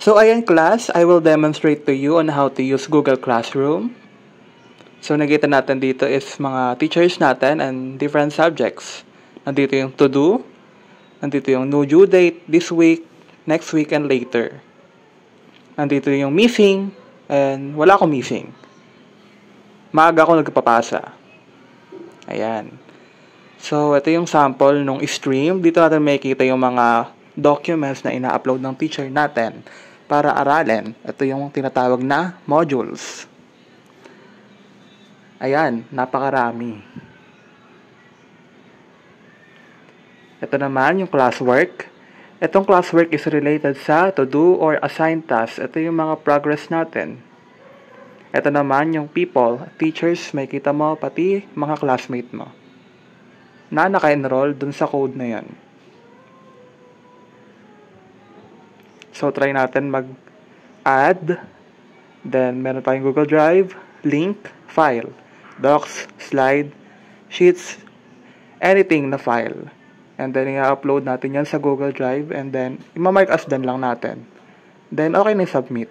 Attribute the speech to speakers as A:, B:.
A: So ayan class, I will demonstrate to you on how to use Google Classroom. So nakita natin dito is mga teachers natin and different subjects. Nandito yung to do, nandito yung no due date, this week, next week, and later. Nandito yung missing, and wala akong missing. Maaga ako nagpapasa. Ayan. So, ito yung sample nung stream. Dito natin makikita yung mga documents na ina-upload ng teacher natin para aralin. Ito yung tinatawag na modules. Ayan, napakarami. Ito naman yung classwork. Itong classwork is related sa to-do or assigned tasks. Ito yung mga progress natin. Ito naman yung people, teachers, may kita mo, pati mga classmate mo na naka-enroll dun sa code na yan. So, try natin mag-add. Then, meron pa yung Google Drive, link, file, docs, slide, sheets, anything na file. And then, i-upload natin yan sa Google Drive. And then, i-mark as done lang natin. Then, okay na submit.